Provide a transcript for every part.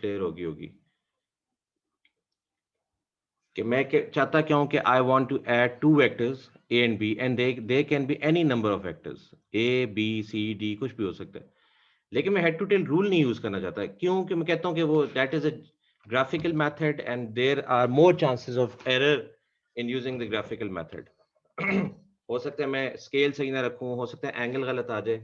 Clear होगी कि मैं चाहता क्या हूं कि I want to add two vectors a and b and they can be any number of vectors, a b c d कुछ भी हो सकता है, लेकिन मैं हेड टू टेल रूल नहीं यूज करना चाहता। क्योंकि मैं कहता हूं कि वो that is a graphical method and there are more chances of error in using the graphical method. हो सकता है मैं स्केल सही ना रखूं, हो सकता है एंगल गलत आ जाए,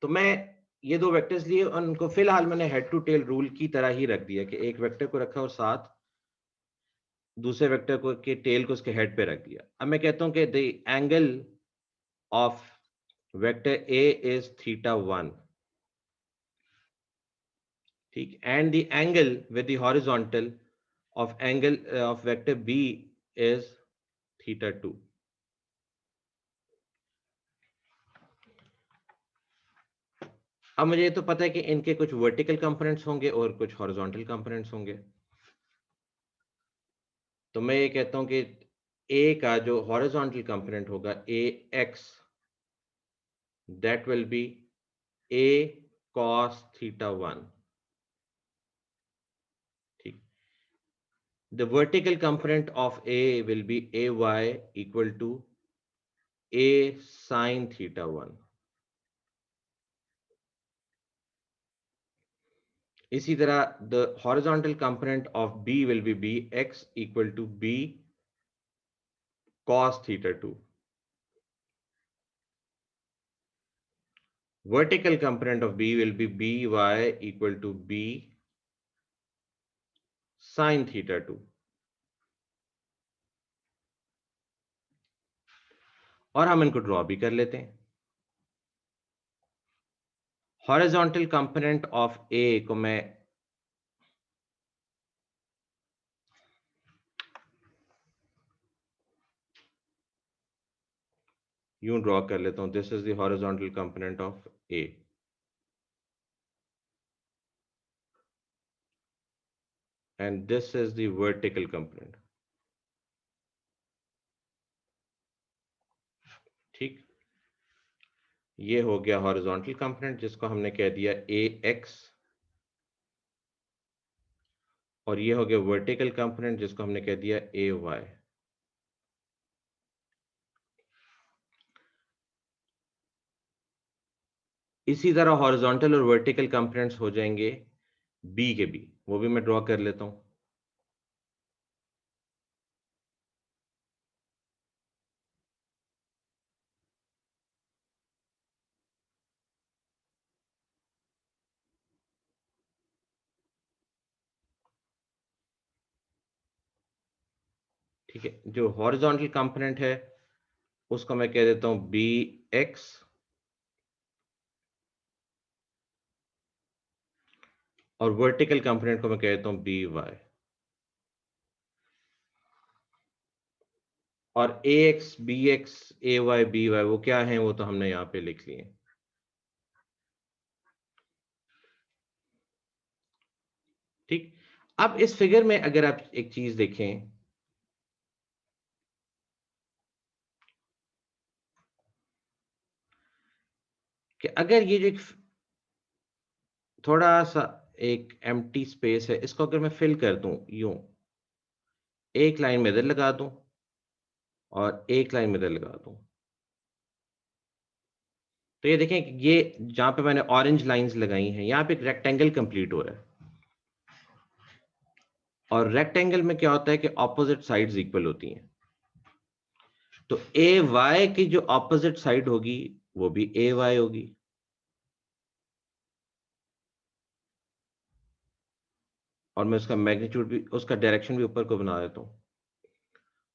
तो मैं ये दो वेक्टर्स लिए और उनको फिलहाल मैंने हेड टू टेल रूल की तरह ही रख दिया कि एक वेक्टर को रखा और साथ दूसरे वेक्टर को के टेल को उसके हेड पे रख दिया। अब मैं कहता हूं कि the angle of vector A is θ1, ठीक, and the angle with the horizontal of angle of vector B is θ2। अब मुझे ये तो पता है कि इनके कुछ वर्टिकल कंपोनेंट्स होंगे और कुछ हॉरिजॉन्टल कंपोनेंट्स होंगे, तो मैं ये कहता हूं कि ए का जो हॉरिजॉन्टल कंपोनेंट होगा A X, that will be A cos θ1, ठीक। The vertical component of A will be AY equal to A sin θ1। इसी तरह the horizontal component of B will be BX equal to B cos θ2। Vertical component of B will be BY equal to B sin θ2। और हम इनको draw भी कर लेते हैं। Horizontal component of ए को मैं यूं ड्रॉ कर लेता हूं, this is the horizontal component of A and this is the vertical component, ठीक। ये हो गया हॉरिजॉन्टल कंपोनेंट जिसको हमने कह दिया ए एक्स, और ये हो गया वर्टिकल कंपोनेंट जिसको हमने कह दिया ए वाई। इसी तरह हॉरिजॉन्टल और वर्टिकल कंपोनेंट्स हो जाएंगे बी के भी, वो भी मैं ड्रॉ कर लेता हूं। ठीक है, जो हॉरिजॉन्टल कंपोनेंट है उसको मैं कह देता हूं बी एक्स, और वर्टिकल कंपोनेंट को मैं कह देता हूं बी वाई। और ए एक्स बी एक्स ए वाई बी वाई वो क्या है, वो तो हमने यहां पे लिख लिए। ठीक, अब इस फिगर में अगर आप एक चीज देखें, कि अगर ये जो एक थोड़ा सा एक एम्प्टी स्पेस है, इसको अगर मैं फिल कर दूं यूं, एक लाइन में इधर लगा दूं और एक लाइन में इधर लगा दूं, तो ये देखें कि ये जहां पे मैंने ऑरेंज लाइंस लगाई हैं यहां पे एक रेक्टेंगल कंप्लीट हो रहा है। और रेक्टेंगल में क्या होता है कि ऑपोजिट साइड्स इक्वल होती हैं, तो ए वाई की जो ऑपोजिट साइड होगी वो भी ए वाई होगी, और मैं उसका मैग्नीट्यूड भी, उसका डायरेक्शन भी ऊपर को बना देता हूं।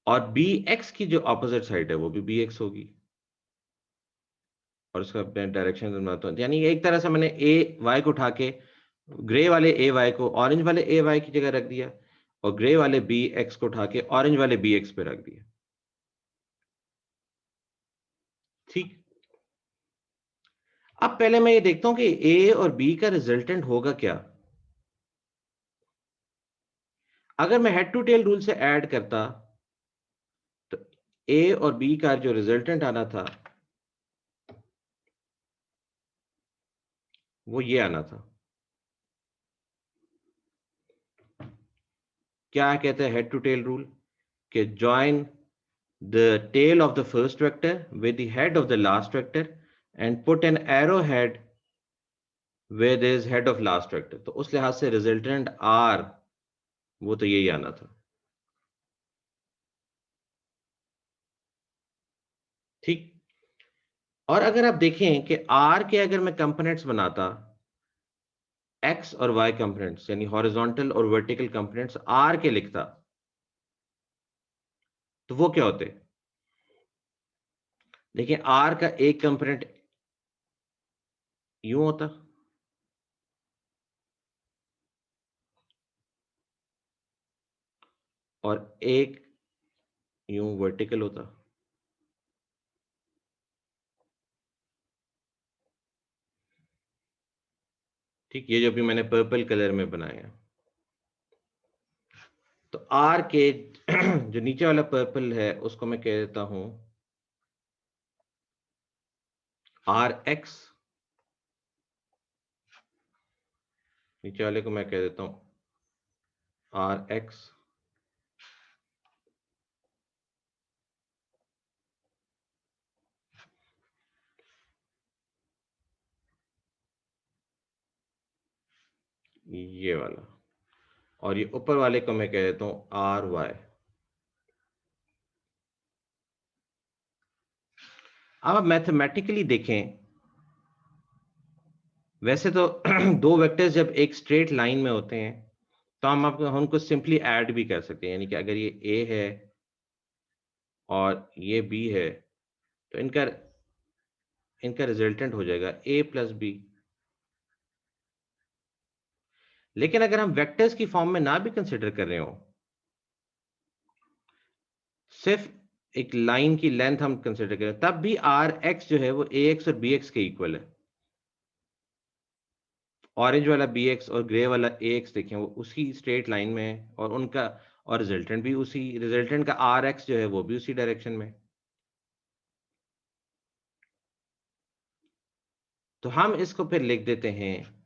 और बी एक्स की जो ऑपोजिट साइड है वो भी बी एक्स होगी, और उसका डायरेक्शन बनाता हूं। यानी एक तरह से मैंने ए वाई को उठा के ग्रे वाले ए वाई को ऑरेंज वाले ए वाई की जगह रख दिया, और ग्रे वाले बी एक्स को उठा के ऑरेंज वाले बी एक्स पे रख दिया। ठीक, अब पहले मैं ये देखता हूं कि ए और बी का रिजल्टेंट होगा क्या। अगर मैं हेड टू टेल रूल से ऐड करता तो ए और बी का जो रिजल्टेंट आना था वो ये आना था। क्या कहते हैं हेड टू टेल रूल, कि join the tail of the first vector with the head of the last vector and put an arrowhead where there is head of last vector. तो उस लिहाज से रिजल्टेंट R वो तो यही आना था। ठीक। और अगर आप देखें कि R के अगर मैं कंपोनेंट्स बनाता, X और Y कंपोनेंट्स यानी हॉरिजॉन्टल और वर्टिकल कंपोनेंट्स R के लिखता, तो वो क्या होते? देखिए R का एक कंपोनेंट यूं होता और एक यूं वर्टिकल होता। ठीक, ये जो भी मैंने पर्पल कलर में बनाया, तो आर के जो नीचे वाला पर्पल है उसको मैं कह देता हूं आर एक्स, नीचे वाले को मैं कह देता हूं आर एक्स, ये वाला, और ये ऊपर वाले को मैं कह देता हूं आर वाई। अब आप मैथमेटिकली देखें, वैसे तो दो वेक्टर्स जब एक स्ट्रेट लाइन में होते हैं तो हम उनको सिंपली ऐड भी कर सकते हैं, यानी कि अगर ये ए है और ये बी है तो इनका इनका रिजल्टेंट हो जाएगा ए प्लस बी। लेकिन अगर हम वेक्टर्स की फॉर्म में ना भी कंसिडर कर रहे हो, सिर्फ एक लाइन की लेंथ हम कंसिडर करें, तब भी आर एक्स जो है वो ए एक्स और बी एक्स के इक्वल है। ऑरेंज वाला बी एक्स और ग्रे वाला ए एक्स देखें वो उसी स्ट्रेट लाइन में है, और उनका और रिजल्टेंट भी उसी, रिजल्टेंट का आर एक्स जो है वो भी उसी डायरेक्शन में। तो हम इसको फिर लिख देते हैं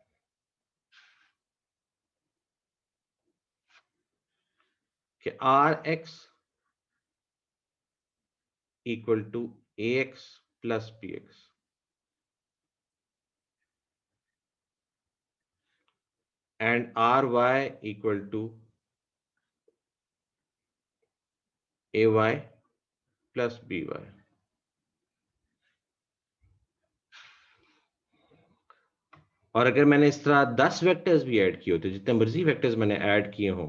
कि r x equal to a x plus B x and r y equal to a Y plus B y. और अगर मैंने इस तरह 10 वेक्टर्स भी ऐड किए होते, जितने मर्जी वेक्टर्स मैंने ऐड किए हों,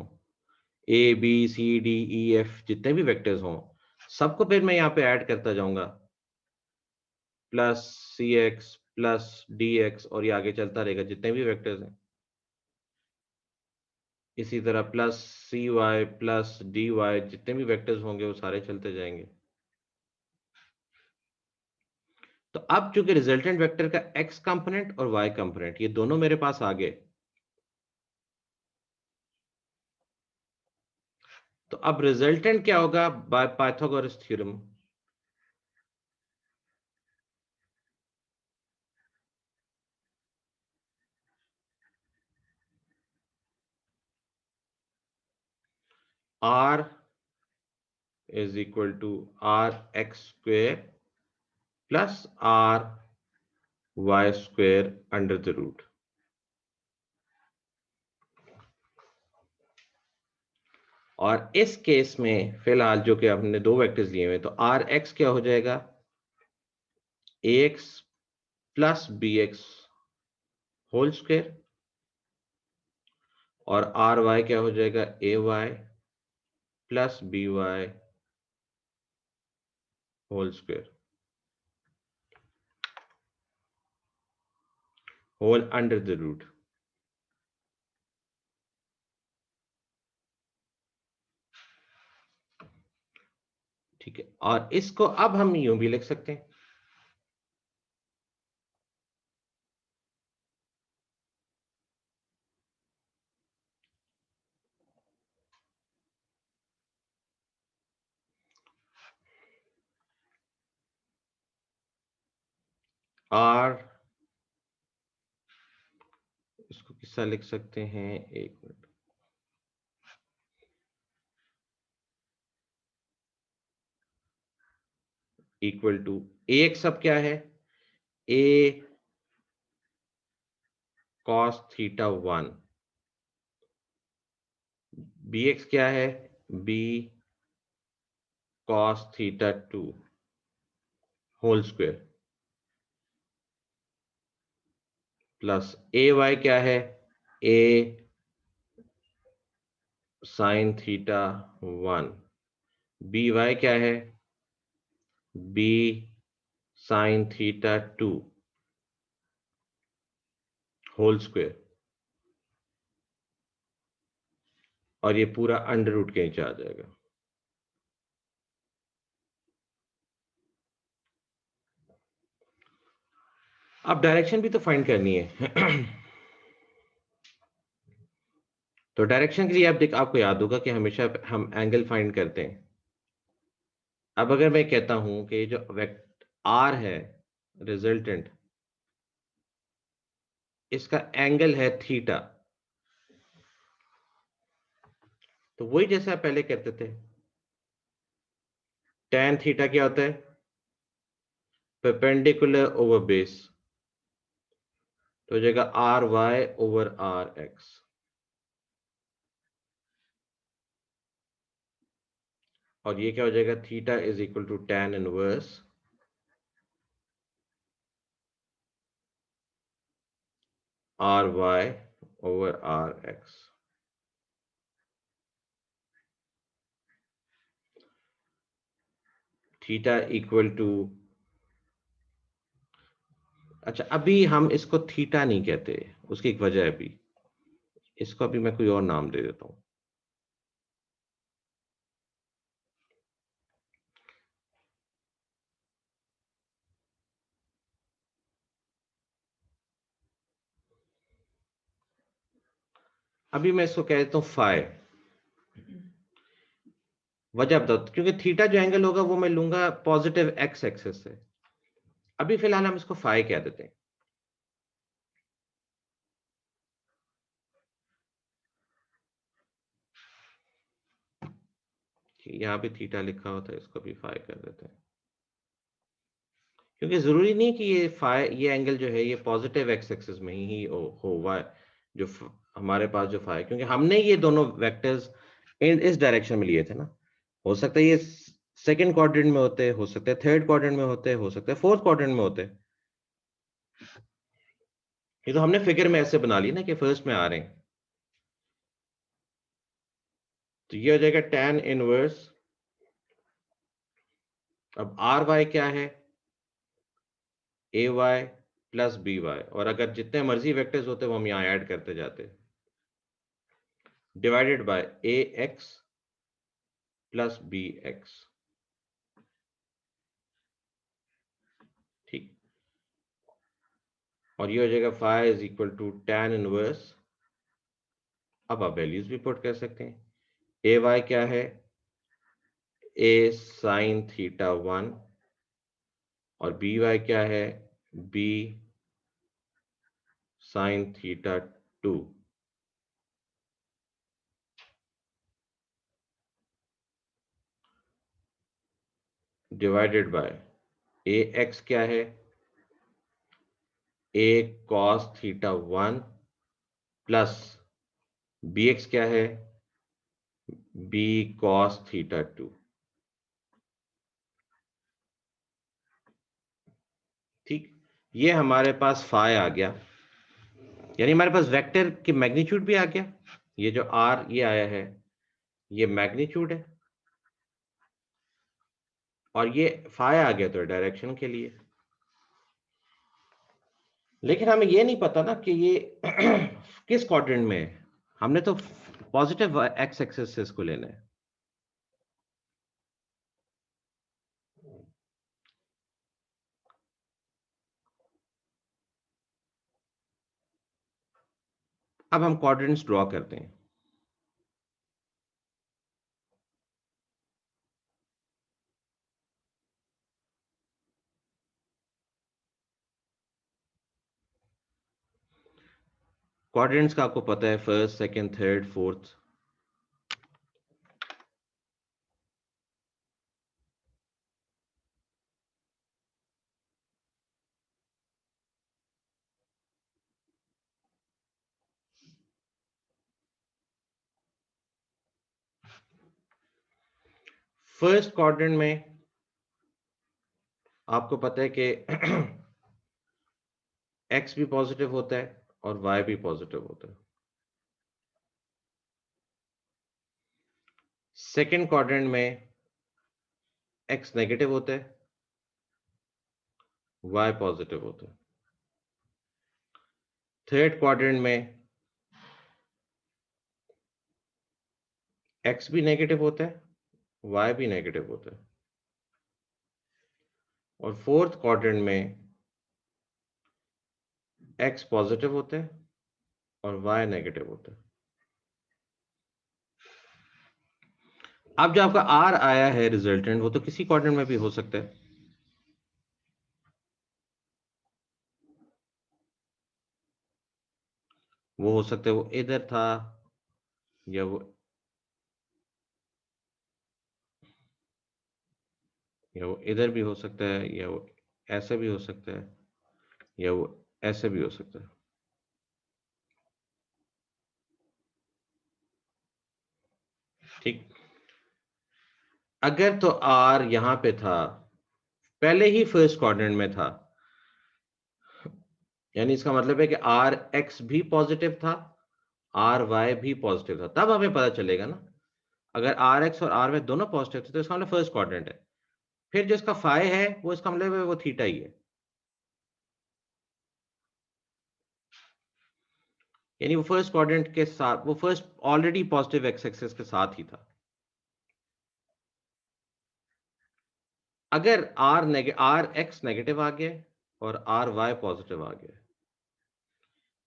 a b c d e f जितने भी वेक्टर्स हों, सबको फिर मैं यहाँ पे ऐड करता जाऊंगा, प्लस सी एक्स प्लस डी एक्स, और ये आगे चलता रहेगा जितने भी वेक्टर्स हैं। इसी तरह प्लस सी वाई प्लस डी वाई, जितने भी वेक्टर्स होंगे वो सारे चलते जाएंगे। तो अब चूंकि रिजल्टेंट वेक्टर का एक्स कंपोनेंट और वाई कंपोनेंट ये दोनों मेरे पास आ गए, तो अब रिजल्टेंट क्या होगा by Pythagoras theorem? R is equal to rx square plus ry square under the root। और इस केस में फिलहाल जो कि हमने दो वेक्टर्स लिए हुए, तो आर एक्स क्या हो जाएगा, A x plus B X whole square, और आर वाई क्या हो जाएगा, A Y plus B Y whole square, whole under the root. ठीक है, और इसको अब हम यूं भी लिख सकते हैं, आर, इसको किससा लिख सकते हैं, एक मिनट, इक्वल टू ax अब क्या है, a cos थीटा 1, bx क्या है, b cos theta 2 whole square plus ay क्या है, a sin थीटा 1, by क्या है, b sin theta 2 whole square, और ये पूरा अंडर रूट के नीचे आ जाएगा। अब डायरेक्शन भी तो फाइंड करनी है। तो डायरेक्शन के लिए आपको याद होगा कि हमेशा हम एंगल फाइंड करते हैं। अब अगर मैं कहता हूं कि जो वेक्टर आर है रिजल्टेंट, इसका एंगल है थीटा, तो वही जैसे आप पहले कहते थे, tan थीटा क्या होता है, परपेंडिकुलर ओवर बेस, तो हो जाएगा r y over r x. और ये क्या हो जाएगा, theta is equal to tan inverse r y over r x. Theta equal to, अच्छा अभी हम इसको थीटा नहीं कहते, उसकी एक वजह है, अभी इसको अभी मैं कोई और नाम दे देता हूं। अभी मैं इसको कह देता हूं फाई। वजह बताओ, क्योंकि थीटा जो एंगल होगा वो मैं लूंगा पॉजिटिव एक्स एक्सिस से। अभी फिलहाल हम इसको फाई कह देते हैं। यहां पे थीटा लिखा होता है, इसको भी फाई कर देते हैं, क्योंकि जरूरी नहीं कि ये एंगल जो है ये पॉजिटिव एक्स एक्सिस में ही हो वाई, जो हमारे पास जो फाई, क्योंकि हमने ये दोनों वेक्टर्स इस डायरेक्शन में लिए थे ना। हो सकता है ये सेकंड क्वाड्रेंट में होते, हो सकता है थर्ड क्वाड्रेंट में होते, हो सकता है फोर्थ क्वाड्रेंट में होते। ये तो हमने फिगर में ऐसे बना ली ना कि फर्स्ट में आ रहे हैं। तो ये हो जाएगा tan इनवर्स, अब आर वाई क्या है, ए वाई प्लस बी वाई, और अगर जितने मर्जी वेक्टर्स होते वो हम यहाँ ऐड करते जाते, divided by A x plus B x. ठीक, और ये हो जाएगा phi is equal to tan inverse, अब आप वैल्यूज भी पुट कर सकते हैं। ए वाई क्या है, ए साइन थीटा 1, और बी वाई क्या है, B sine theta 2, divided by A X क्या है, A cos theta 1 plus B X क्या है, बी कॉस थीटा 2। ठीक, ये हमारे पास फाई आ गया, यानी हमारे पास वेक्टर की मैग्नीट्यूड भी आ गया। ये जो आर ये आया है ये मैग्नीट्यूड है, और ये फाई आ गया तो डायरेक्शन के लिए। लेकिन हमें ये नहीं पता ना कि ये किस क्वाड्रेंट में है। हमने तो पॉजिटिव एक्स एक्सिस से इसको लेना है। अब हम क्वाड्रेंट्स ड्रॉ करते हैं। क्वाड्रेंट्स का आपको पता है, first second third fourth. First quadrant में आपको पता है कि x भी पॉजिटिव होता है और y भी पॉजिटिव होता है। सेकेंड क्वाड्रेंट में x नेगेटिव होता है, y पॉजिटिव होता है। थर्ड क्वाड्रेंट में x भी नेगेटिव होता है, y भी नेगेटिव होता है। और फोर्थ क्वाड्रेंट में x पॉजिटिव होता है और y नेगेटिव होता है। अब जो आपका r आया है रिजल्टेंट, वो तो किसी क्वाड्रेंट में भी हो सकता है। वो हो सकता है वो इधर था, या वो इधर भी हो सकता है, या वो ऐसे भी हो सकता है, या वो ऐसे भी हो सकता है। ठीक, अगर तो r यहां पे था, पहले ही फर्स्ट क्वाड्रेंट में था, यानी इसका मतलब है कि आर एक्स भी पॉजिटिव था, आर वाई भी पॉजिटिव था, तब हमें पता चलेगा ना। अगर आर एक्स और आर वाई दोनों पॉजिटिव थे तो इसका मतलब फर्स्ट क्वाड्रेंट है। फिर जो इसका फाई है वो इसका मतलब है वो थीटा ही है, यानी वो फर्स्ट क्वाड्रेंट के साथ, वो first already positive x axis के साथ ही था। अगर आर एक्स नेगेटिव आ गया और आर वाई पॉजिटिव आ गया,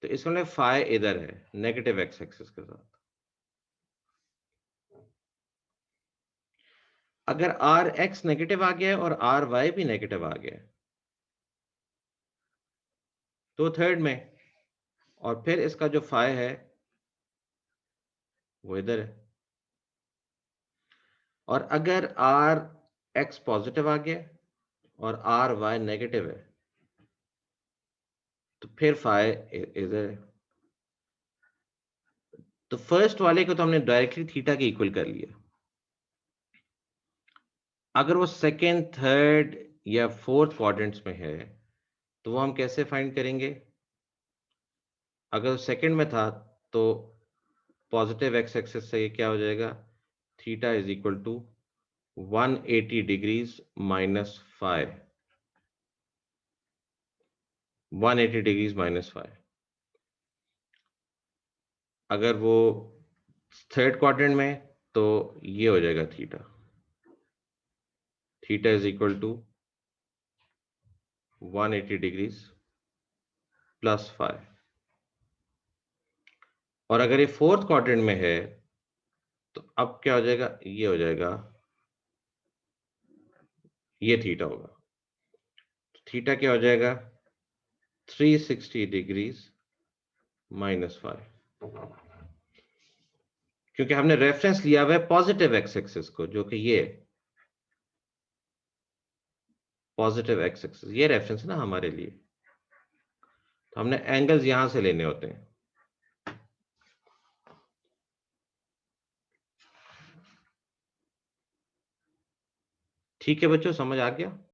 तो इसका मतलब फाई इधर है नेगेटिव एक्स एक्सिस के साथ। अगर आर एक्स नेगेटिव आ गया है और आर वाई भी नेगेटिव आ गया है, तो थर्ड में, और फिर इसका जो फाई है वो इधर है। और अगर आर एक्स पॉजिटिव आ गया और आर वाई नेगेटिव है, तो फिर फाई इधर है। तो फर्स्ट वाले को तो हमने डायरेक्टली थीटा के इक्वल कर लिया। अगर वो सेकेंड, थर्ड या फोर्थ क्वाड्रेंट्स में है, तो वो हम कैसे फाइंड करेंगे? अगर सेकेंड में था तो पॉजिटिव एक्स एक्सिस से ये क्या हो जाएगा, theta is equal to 180 degrees minus 180 degrees minus 5। अगर वो थर्ड क्वाड्रेंट में तो ये हो जाएगा theta, theta is equal to 180 degrees plus 5। और अगर ये फोर्थ क्वाड्रेंट में है तो अब क्या हो जाएगा, ये हो जाएगा, ये थीटा होगा। थीटा क्या हो जाएगा, 360 डिग्रीज माइनस 5, क्योंकि हमने रेफरेंस लिया हुआ है पॉजिटिव एक्स एक्सिस को, जो कि ये पॉजिटिव एक्स एक्सिस, ये रेफरेंस है ना हमारे लिए। तो हमने एंगल्स यहां से लेने होते हैं। ठीक है बच्चों, समझ आ गया?